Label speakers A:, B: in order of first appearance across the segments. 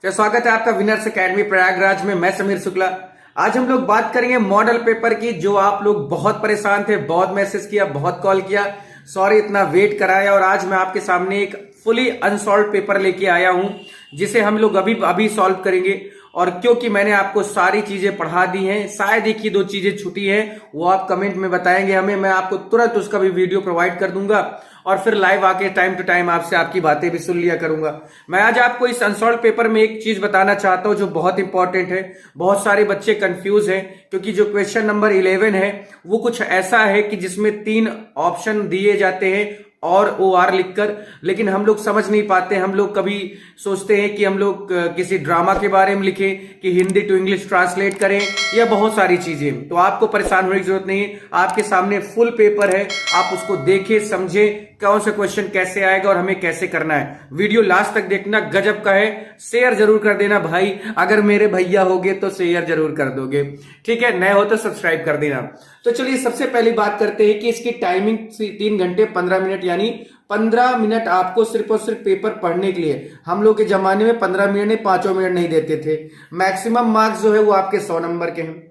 A: तो स्वागत है आपका विनर्स एकेडमी प्रयागराज में। मैं समीर शुक्ला। आज हम लोग बात करेंगे मॉडल पेपर की, जो आप लोग बहुत परेशान थे, बहुत मैसेज किया, बहुत कॉल किया, सॉरी इतना वेट कराया। और आज मैं आपके सामने एक फुली अनसॉल्व पेपर लेके आया हूं, जिसे हम लोग अभी सॉल्व करेंगे। और क्योंकि मैंने आपको सारी चीजें पढ़ा दी हैं, शायद एक ही दो चीजें छूटी हैं, वो आप कमेंट में बताएंगे हमें, मैं आपको तुरंत उसका भी वीडियो प्रोवाइड कर दूंगा और फिर लाइव आके टाइम टू टाइम आपसे आपकी बातें भी सुन लिया करूंगा। मैं आज आपको इस अनसॉल्व पेपर में एक चीज बताना चाहता हूं जो बहुत इंपॉर्टेंट है। बहुत सारे बच्चे कंफ्यूज हैं, क्योंकि जो क्वेश्चन नंबर 11 है वो कुछ ऐसा है कि जिसमें 3 ऑप्शन दिए जाते हैं और OR लिखकर, लेकिन हम लोग समझ नहीं पाते। हम लोग कभी सोचते हैं कि हम लोग किसी ड्रामा के बारे में लिखें, कि हिंदी टू इंग्लिश ट्रांसलेट करें, या बहुत सारी चीजें। तो आपको परेशान होने की जरूरत नहीं है, आपके सामने फुल पेपर है, आप उसको देखें, समझें कौन सा क्वेश्चन कैसे आएगा और हमें कैसे करना है। वीडियो लास्ट तक देखना, गजब का है। शेयर जरूर कर देना भाई, अगर मेरे भैया होगे तो शेयर जरूर कर दोगे, ठीक है। नए हो तो सब्सक्राइब कर देना। तो चलिए सबसे पहली बात करते हैं कि इसकी टाइमिंग 3 घंटे 15 मिनट, यानी 15 मिनट आपको सिर्फ और सिर्फ पेपर पढ़ने के लिए। हम लोग के जमाने में 15 मिनट नहीं, 5 मिनट नहीं देते थे। मैक्सिमम मार्क्स जो है वो आपके 100 नंबर के हैं।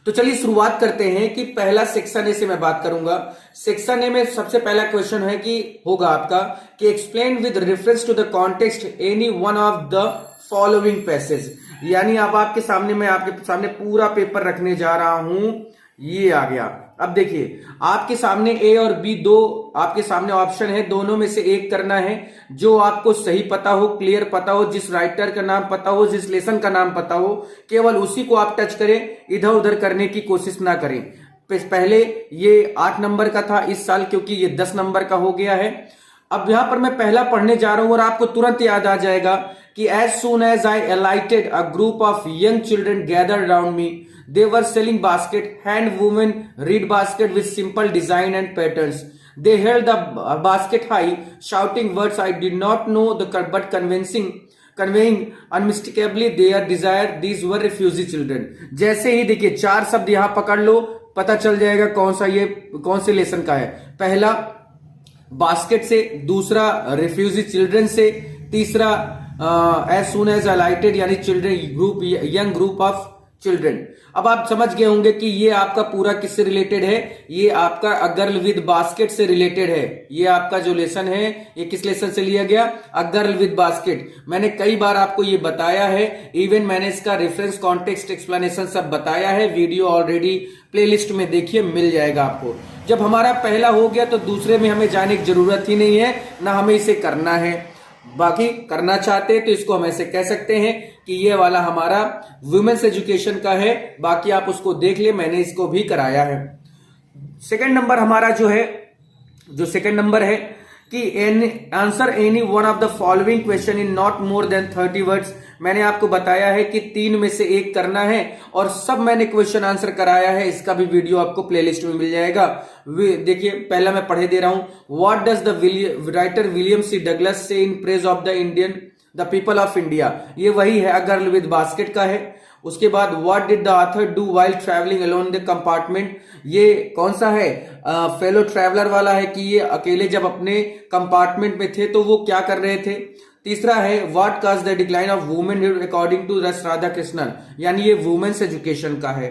A: तो चलिए शुरुआत करते हैं कि पहला सेक्शन ए से मैं बात करूंगा। सेक्शन ए में सबसे पहला क्वेश्चन है कि होगा आपका कि explain with reference to the context any one of the following passage. यानी अब आपके सामने, मैं आपके सामने पूरा पेपर रखने जा रहा हूं, ये आ गया। अब देखिए आपके सामने ए और बी, दो आपके सामने ऑप्शन है, दोनों में से एक करना है जो आपको सही पता हो, क्लियर पता हो, जिस राइटर का नाम पता हो, जिस लेसन का नाम पता हो, केवल उसी को आप टच करें, इधर उधर करने की कोशिश ना करें। पहले ये 8 नंबर का था इस साल, क्योंकि ये 10 नंबर का हो गया है। अब यहां पर मैं पहला पढ़ने जा रहा हूं और आपको तुरंत याद आ जाएगा कि as soon as I alighted a group of young children gathered around me. They were selling basket, hand woven reed basket with simple design and patterns. They held the basket high, shouting words I did not know but conveying unmistakably their desire. These were refugee children. जैसे ही देखिए 4 शब्द यहां पकड़ लो, पता चल जाएगा कौन से लेसन का है। पहला बास्केट से, दूसरा रिफ्यूजी चिल्ड्रन से, तीसरा एज सून एज alighted यानी children group, young group of children. अब आप समझ गए होंगे कि ये आपका पूरा किससे रिलेटेड है, ये आपका अ गर्ल विद बास्केट से रिलेटेड है। ये आपका जो लेसन है ये किस लेसन से लिया गया, अ गर्ल विद बास्केट। मैंने कई बार आपको ये बताया है, इवन मैंने इसका रेफरेंस, कॉन्टेक्स्ट, एक्सप्लेनेशन सब बताया है। वीडियो ऑलरेडी प्लेलिस्ट में देखिए, मिल जाएगा आपको। जब हमारा पहला हो गया तो दूसरे में हमें जाने की जरूरत ही नहीं है, ना हमें इसे करना है। बाकी करना चाहते हैं तो इसको हम ऐसे कह सकते हैं कि ये वाला हमारा वुमेन्स एजुकेशन का है, बाकी आप उसको देख ले, मैंने इसको भी कराया है। सेकंड नंबर हमारा जो सेकंड नंबर है कि answer any one of the following question in not more than 30 words. मैंने आपको बताया है कि 3 में से एक करना है, और सब मैंने क्वेश्चन आंसर कराया है। इसका भी वीडियो आपको प्लेलिस्ट में मिल जाएगा। देखिए पहला मैं पढ़े दे रहा हूं। What does the writer William C Douglas say in praise of the people of India. ये वही है, अ गर्ल विद बास्केट का है। उसके बाद what did the author do while travelling alone the compartment. ये कौन सा है, फेलो ट्रैवलर वाला है, कि ये अकेले जब अपने कंपार्टमेंट में थे तो वो क्या कर रहे थे। तीसरा है what cause the decline of womanhood according to रस राधा कृष्णन, यानी ये वुमेन्स एजुकेशन का है।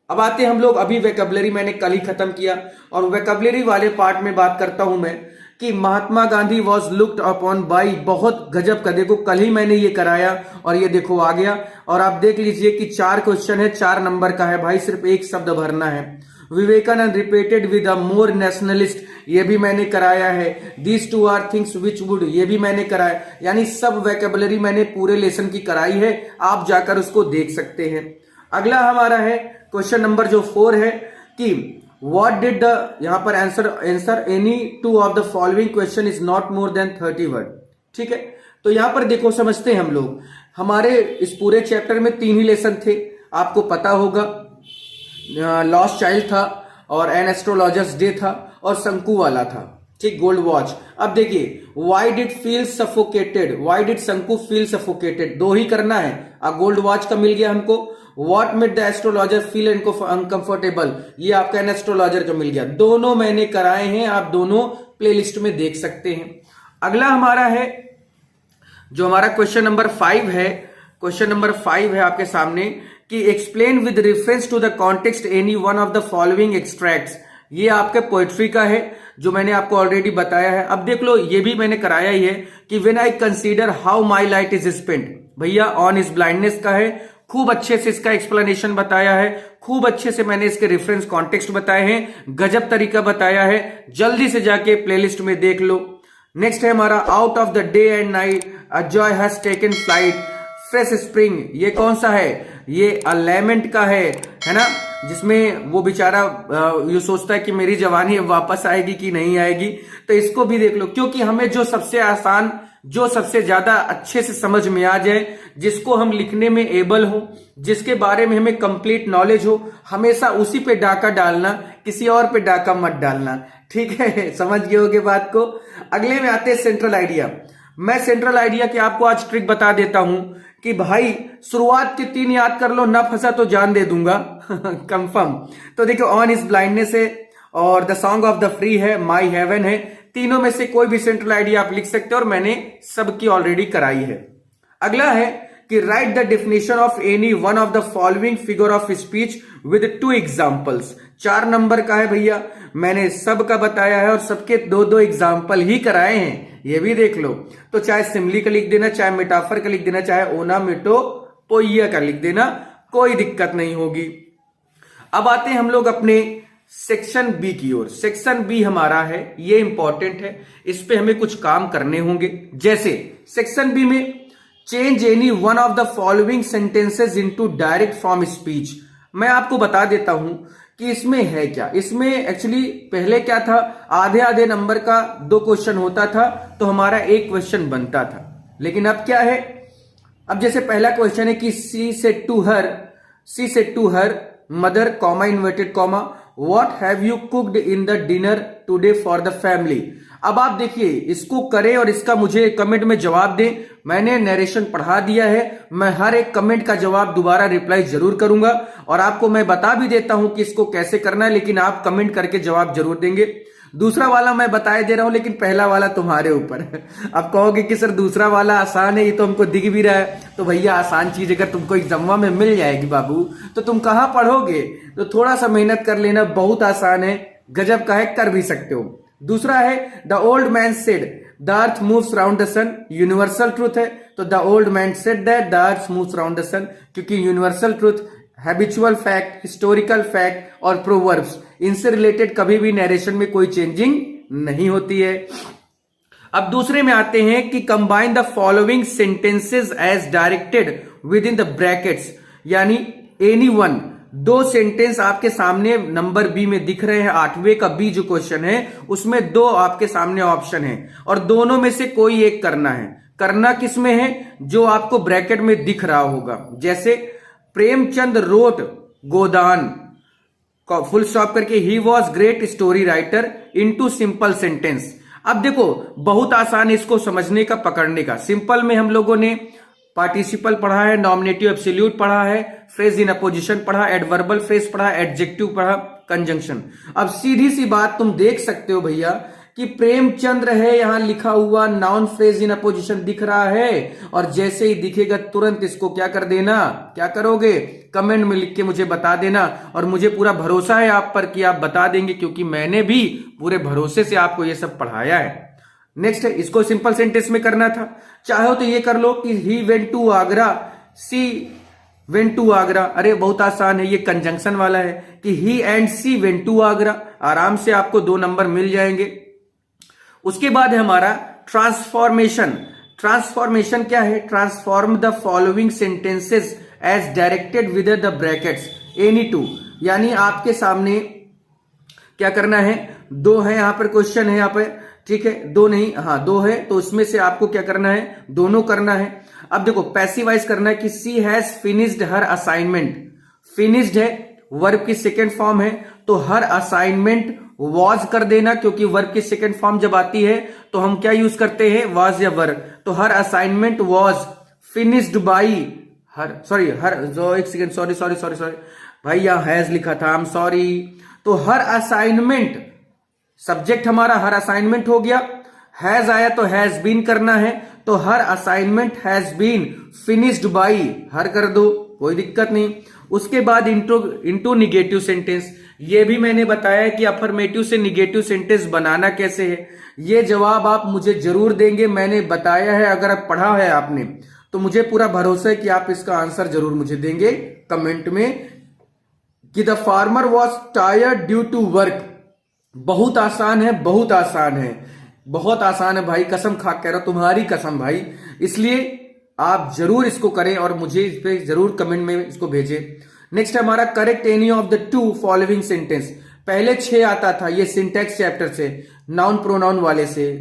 A: अब आते हम लोग, अभी वेकैबुलरी मैंने कल ही खत्म किया, और वेकैबुलरी वाले पार्ट में बात करता हूं मैं कि Mahatma Gandhi was looked upon by. बहुत गजब का, देखो कल ही मैंने ये कराया और ये देखो आ गया। और आप देख लीजिए कि 4 क्वेश्चन है, 4 नंबर का है भाई, सिर्फ एक शब्द भरना है। Vivekananda repeated with a more nationalist, ये भी मैंने कराया है। These two are things which would, ये भी मैंने कराया। यानी सब वेकेबुलरी मैंने पूरे लेसन की कराई है, आप जाकर उसको देख सकते हैं। अगला हमारा है क्वेश्चन नंबर जो 4 है कि व्हाट डिड द, यहां पर answer any 2 of the following question is not more than 30 word. ठीक है, तो यहां पर देखो समझते हैं हम लोग। हमारे इस पूरे चैप्टर में 3 ही लेसन थे, आपको पता होगा। लॉस्ट चाइल्ड था, और एन एस्ट्रोलॉजर्स डे था, और शंकु वाला था, ठीक, गोल्ड वॉच। अब देखिए why did feel suffocated, why did शंकु फील सफोकेटेड, 2 ही करना है। अब गोल्ड वॉच का मिल गया हमको। What made the astrologer feel uncomfortable, ये आपका एन एस्ट्रोलॉजर का मिल गया। दोनों मैंने कराए हैं, आप दोनों प्लेलिस्ट में देख सकते हैं। अगला हमारा है जो हमारा क्वेश्चन नंबर 5 है, क्वेश्चन नंबर 5 है आपके सामने कि explain with reference to the context any one of the following extracts. ये आपके पोएट्री का है जो मैंने आपको ऑलरेडी बताया है। अब देख लो, ये भी मैंने कराया ही है कि when I consider how my light is spent, भैया ऑन इज ब्लाइंडनेस का है। खूब अच्छे से इसका एक्सप्लेनेशन बताया है, खूब अच्छे से मैंने इसके रेफरेंस कॉन्टेक्स्ट बताए हैं, गजब तरीका बताया है। जल्दी से जाके प्लेलिस्ट में देख लो। नेक्स्ट है हमारा out of the day and night a joy has taken flight, fresh spring. ये कौन सा है? ये अलेमेंट का है ना, जिसमें वो बेचारा ये सोचता है कि मेरी जवानी वापस आएगी कि नहीं आएगी। तो इसको भी देख लो, क्योंकि हमें जो सबसे आसान, जो सबसे ज्यादा अच्छे से समझ में आ जाए, जिसको हम लिखने में एबल हो, जिसके बारे में हमें कंप्लीट नॉलेज हो, हमेशा उसी पे डाका डालना, किसी और पे डाका मत डालना। ठीक है, समझ गए होगे बात को। अगले में आते हैं सेंट्रल आइडिया। मैं सेंट्रल आइडिया की आपको आज ट्रिक बता देता हूं कि भाई शुरुआत के 3 याद कर लो, ना फंसा तो जान दे दूंगा कंफर्म। तो देखो, ऑन इज ब्लाइंडनेस है और the song of the free है, माई हेवन है। तीनों में से कोई भी सेंट्रल आइडिया आप लिख सकते हो और मैंने सबकी ऑलरेडी कराई है। अगला है कि right the definition of any one of the following figure of speech with 2 examples. 4 number का है भैया, मैंने सबका बताया है और सबके 2-2 एग्जाम्पल ही कराए हैं, ये भी देख लो। तो चाहे सिमली का लिख देना, चाहे मेटाफर का लिख देना, चाहे ओनामेटोपोइया का लिख देना, कोई दिक्कत नहीं होगी। अब आते हैं हम लोग अपने सेक्शन बी की ओर। सेक्शन बी हमारा है, ये इंपॉर्टेंट है, इस पे हमें कुछ काम करने होंगे। जैसे सेक्शन बी में change any one of the following sentences into direct form speech. मैं आपको बता देता हूं कि इसमें है क्या। इसमें एक्चुअली पहले क्या था, आधे आधे नंबर का 2 क्वेश्चन होता था तो हमारा 1 क्वेश्चन बनता था। लेकिन अब क्या है, अब जैसे पहला क्वेश्चन है कि she said to her mother comma inverted comma what have you cooked in the dinner today for the family. अब आप देखिए, इसको करें और इसका मुझे कमेंट में जवाब दें। मैंने नरेशन पढ़ा दिया है, मैं हर एक कमेंट का जवाब दोबारा रिप्लाई जरूर करूंगा और आपको मैं बता भी देता हूं कि इसको कैसे करना है, लेकिन आप कमेंट करके जवाब जरूर देंगे। दूसरा वाला मैं बताए दे रहा हूं, लेकिन पहला वाला तुम्हारे ऊपर है। अब कहोगे कि सर दूसरा वाला आसान है, ये तो हमको दिख भी रहा है। तो भैया आसान चीज अगर तुमको एग्जाम में मिल जाएगी बाबू, तो तुम कहां पढ़ोगे? तो थोड़ा सा मेहनत कर लेना, बहुत आसान है, गजब का है, कर भी सकते हो। दूसरा है the old man said the earth moves round the sun, universal truth है। तो the old man said that the earth moves round the sun, क्योंकि universal truth, habitual fact, historical fact और प्रोवर्ब्स, इनसे रिलेटेड कभी भी narration में कोई changing नहीं होती है। अब दूसरे में आते हैं कि combine the following sentences as directed within the brackets, यानी एनी वन। 2 सेंटेंस आपके सामने नंबर बी में दिख रहे हैं, 8वें का बी जो क्वेश्चन है उसमें 2 आपके सामने ऑप्शन है और दोनों में से कोई एक करना है। करना किस में है? जो आपको ब्रैकेट में दिख रहा होगा। जैसे प्रेमचंद रोट गोदान फुल स्टॉप करके he was great story writer into simple sentence. अब देखो, बहुत आसान है इसको समझने का, पकड़ने का। सिंपल में हम लोगों ने पार्टिसिपल पढ़ा है, नॉमिनेटिव एब्सोल्यूट पढ़ा है, फ्रेज इन अपोजिशन पढ़ा, एडवर्बल फ्रेज पढ़ा, एडजेक्टिव पढ़ा, कंजंक्शन। अब सीधी सी बात तुम देख सकते हो भैया कि प्रेमचंद्र है यहां लिखा हुआ, नाउन फ्रेज इन अपोजिशन दिख रहा है और जैसे ही दिखेगा तुरंत इसको क्या कर देना, क्या करोगे? कमेंट में लिख के मुझे बता देना। और मुझे पूरा भरोसा है आप पर कि आप बता देंगे, क्योंकि मैंने भी पूरे भरोसे से आपको ये सब पढ़ाया है। नेक्स्ट है, इसको सिंपल सेंटेंस में करना था। चाहो तो ये कर लो कि he went to Agra, she went to Agra. अरे बहुत आसान है, ये कंजंक्शन वाला है कि he and she went to Agra. आराम से आपको 2 नंबर मिल जाएंगे। उसके बाद है हमारा ट्रांसफॉर्मेशन। ट्रांसफॉर्मेशन क्या है? Transform the following sentences as directed with the brackets any 2, यानी आपके सामने क्या करना है? 2 है यहां पर, क्वेश्चन है यहां पर, ठीक है, 2 नहीं, हाँ 2 है, तो उसमें से आपको क्या करना है? दोनों करना है। अब देखो, पैसिवाइज करना है कि she has finished her assignment. Finished है, वर्ब की सेकेंड फॉर्म है, तो हर असाइनमेंट वॉज कर देना, क्योंकि वर्ब की सेकेंड फॉर्म जब आती है तो हम क्या यूज करते हैं? वॉज या वर्ब। तो her assignment was finished by एक सेकेंड, सॉरी भाई, यहां हैज लिखा था, आई एम सॉरी। तो हर असाइनमेंट, सब्जेक्ट हमारा हर असाइनमेंट हो गया, हैज आया तो हैज बीन करना है, तो her assignment has been finished by, her कर दो, कोई दिक्कत नहीं। उसके बाद इंटू निगेटिव सेंटेंस, ये भी मैंने बताया कि अफर्मेटिव से निगेटिव सेंटेंस बनाना कैसे है। ये जवाब आप मुझे जरूर देंगे, मैंने बताया है, अगर आप पढ़ा है आपने तो मुझे पूरा भरोसा है कि आप इसका आंसर जरूर मुझे देंगे कमेंट में। कि the farmer was tired due to work, बहुत आसान है, बहुत आसान है, बहुत आसान है भाई, कसम खा कह रहा हूं, तुम्हारी कसम भाई। इसलिए आप जरूर इसको करें और मुझे इस पे जरूर कमेंट में इसको भेजें। नेक्स्ट हमारा correct any of the two following sentence. पहले 6 आता था, ये सिंटैक्स चैप्टर से, नाउन प्रोनाउन वाले से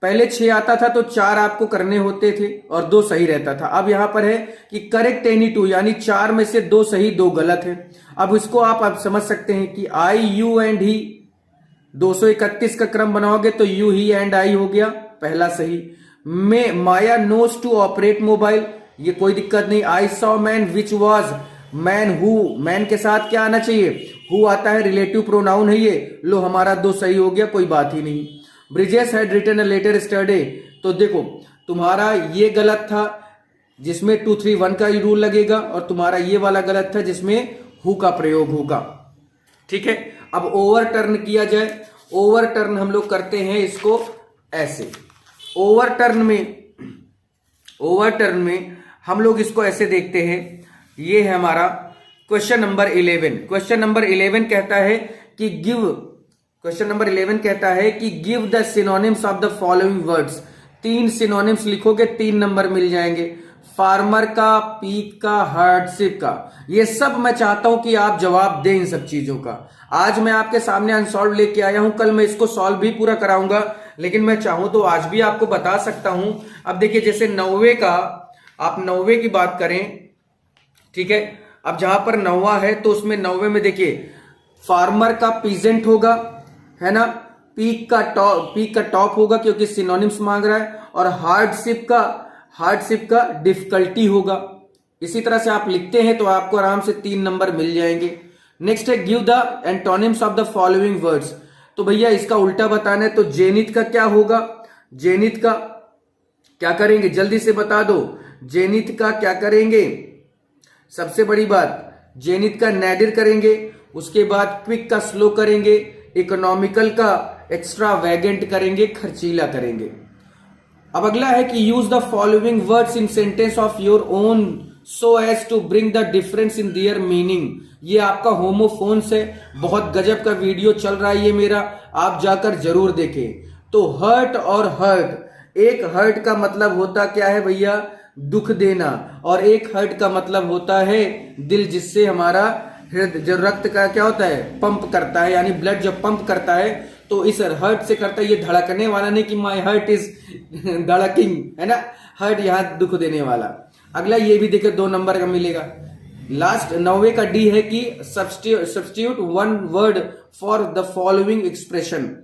A: पहले 6 आता था, तो 4 आपको करने होते थे और 2 सही रहता था। अब यहां पर है कि करेक्ट एनी 2, यानी 4 में से 2 सही 2 गलत है। अब इसको आप समझ सकते हैं कि आई, यू एंड ही, 231 का क्रम बनाओगे तो यू, ही एंड आई हो गया, पहला सही। माया नोज टू ऑपरेट मोबाइल, ये कोई दिक्कत नहीं। I saw man which was man who, man के साथ क्या आना चाहिए, हु आता है, रिलेटिव प्रोनाउन है ये, लो हमारा 2 सही हो गया, कोई बात ही नहीं। Bridges had written a letter yesterday, तो देखो तुम्हारा ये गलत था जिसमें 2 3 1 का रूल लगेगा, और तुम्हारा ये वाला गलत था जिसमें हु का प्रयोग होगा। ठीक है, अब ओवरटर्न किया जाए। ओवरटर्न हम लोग करते हैं इसको ऐसे, ओवरटर्न में हम लोग इसको ऐसे देखते हैं। ये है हमारा क्वेश्चन नंबर 11। क्वेश्चन नंबर 11 कहता है कि give the synonyms of the following words. 3 synonyms लिखोगे, 3 नंबर मिल जाएंगे। फार्मर का, पीक का, हार्डशिप का, ये सब मैं चाहता हूं कि आप जवाब दें इन सब चीजों का। आज मैं आपके सामने अनसॉल्व लेके आया हूं, कल मैं इसको सॉल्व भी पूरा कराऊंगा, लेकिन मैं चाहूं तो आज भी आपको बता सकता हूं। अब देखिए, जैसे 90 का, आप 90 की बात करें, ठीक है, अब जहां पर 90 है तो उसमें 90 में देखिए फार्मर का पीजेंट होगा, है ना, पीक का टॉप होगा क्योंकि सिनोनिम्स मांग रहा है, और हार्डशिप का डिफिकल्टी होगा। इसी तरह से आप लिखते हैं तो आपको आराम से 3 नंबर मिल जाएंगे। नेक्स्ट है give the antonyms of the following words. तो भैया इसका उल्टा बताना है, तो जेनिथ का क्या होगा, जेनिथ का क्या करेंगे, जल्दी से बता दो, जेनिथ का क्या करेंगे। सबसे बड़ी बात, जेनिथ का नैडिर करेंगे, उसके बाद क्विक का स्लो करेंगे, इकोनॉमिकल का एक्स्ट्रा वैगेंट करेंगे, खर्चीला करेंगे। अब अगला है कि use the following words in sentence of your own so as to bring the difference in their meaning. ये आपका होमोफोन्स है, बहुत गजब का वीडियो चल रहा है ये मेरा, आप जाकर जरूर देखें। तो हर्ट और हर्ट, एक हर्ट का मतलब होता क्या है भैया, दुख देना, और एक हर्ट का मतलब होता है दिल, जिससे हमारा जो रक्त का क्या होता है, पंप करता है, यानी ब्लड जब पंप करता है तो इस हर्ट से करता है, ये धड़कने वाला नहीं कि माय हर्ट इज धड़किंग, है ना, हर्ट यहाँ दुख देने वाला। अगला ये भी देखे 2 नंबर का मिलेगा। लास्ट 90 का डी है कि substitute 1 word for the following expression.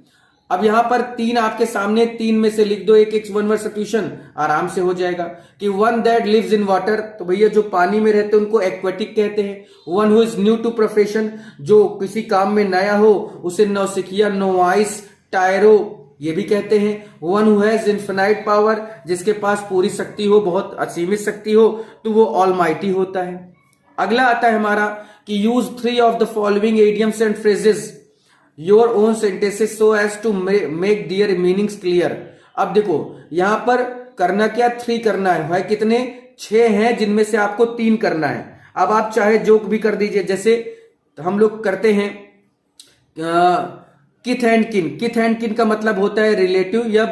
A: अब यहां पर 3 आपके सामने, 3 में से लिख दो एक 1 वर्ड सब्स्टिट्यूशन, आराम से हो जाएगा। कि one that lives in water, तो भैया जो पानी में रहते हैं उनको एक्वेटिक कहते हैं। One who is new to profession, जो किसी काम में नया हो उसे नौसिखिया, नोवाइस, टायरो ये भी कहते हैं। One who has infinite power, जिसके पास पूरी शक्ति हो, बहुत असीमित शक्ति हो, तो वो ऑलमाइटी होता है। अगला आता है हमारा कि use 3 of the following idioms and phrases your own sentences so as to make their meanings clear. अब देखो यहां पर करना क्या, 3 करना है भाई, कितने 6 हैं जिनमें से आपको 3 करना है। अब आप चाहे जोक भी कर दीजिए, जैसे हम लोग करते हैं किथ एंड किन। किथ एंड किन का मतलब होता है रिलेटिव या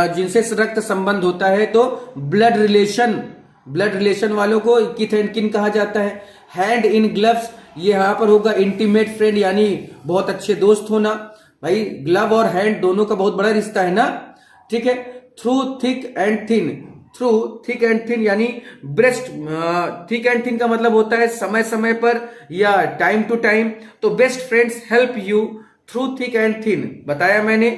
A: जिनसे रक्त संबंध होता है, तो ब्लड रिलेशन वालों को किथ एंड किन कहा जाता है। हैंड इन ग्लव्स, ये यहां पर होगा इंटीमेट फ्रेंड, यानी बहुत अच्छे दोस्त होना। भाई ग्लव और हैंड दोनों का बहुत बड़ा रिश्ता है ना, ठीक है। थ्रू थिक एंड थिन, यानी ब्रेस्ट, थिक एंड थिन का मतलब होता है समय समय पर या टाइम टू टाइम। तो best friends help you through thick and thin, बताया मैंने।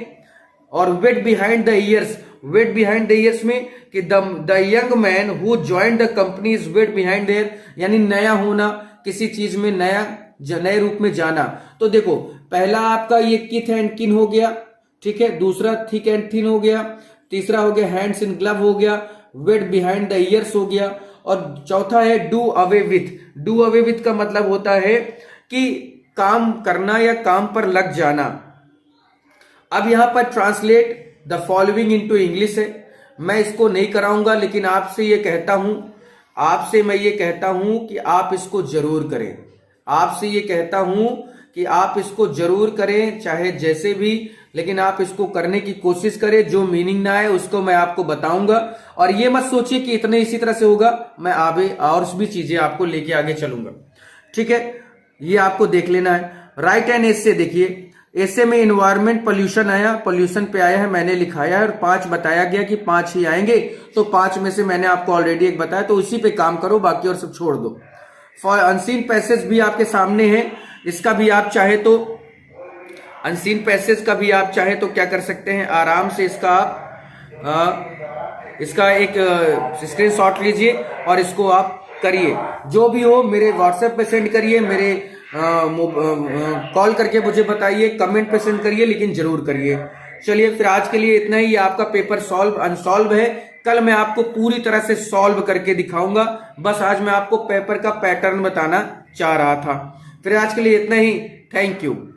A: और wet behind the ears, wet behind the ears में कि the young man who joined the company is wet behind there, यानी नया होना, किसी चीज में नए रूप में जाना। तो देखो पहला आपका ये किथ एंड किन हो गया, ठीक है, दूसरा थिक एंड थिन हो गया, तीसरा हो गया हैंड्स इन ग्लव हो गया, वेट बिहाइंड द ईयर्स हो गया, और चौथा है do away with. Do away with का मतलब होता है कि काम करना या काम पर लग जाना। अब यहां पर translate the following into English है, मैं इसको नहीं कराऊंगा, लेकिन आपसे ये कहता हूं, आपसे मैं ये कहता हूं कि आप इसको जरूर करें। आपसे ये कहता हूं कि आप इसको जरूर करें, चाहे जैसे भी, लेकिन आप इसको करने की कोशिश करें। जो मीनिंग ना है उसको मैं आपको बताऊंगा, और ये मत सोचिए कि इतने इसी तरह से होगा, मैं आगे और भी चीजें आपको लेके आगे चलूंगा। ठीक है, ये आपको देख लेना है। राइट एंड एसे देखिए, ऐसे में इन्वायरमेंट पोल्यूशन आया, पोल्यूशन पे आया है, मैंने लिखाया है और 5 बताया गया कि 5 ही आएंगे, तो 5 में से मैंने आपको ऑलरेडी एक बताया, तो इसी पे काम करो, बाकी और सब छोड़ दो। फॉर अनसीन पैसेज भी आपके सामने है, इसका भी आप चाहे तो, अनसीन पैसेज का भी आप चाहे तो क्या कर सकते हैं, आराम से इसका आप इसका एक स्क्रीनशॉट लीजिए और इसको आप करिए। जो भी हो मेरे व्हाट्सएप पे सेंड करिए, मेरे कॉल करके मुझे बताइए, कमेंट पे सेंड करिए, लेकिन जरूर करिए। चलिए फिर आज के लिए इतना ही। आपका पेपर सॉल्व अनसॉल्व है, कल मैं आपको पूरी तरह से सॉल्व करके दिखाऊंगा। बस आज मैं आपको पेपर का पैटर्न बताना चाह रहा था। फिर आज के लिए इतना ही। Thank you.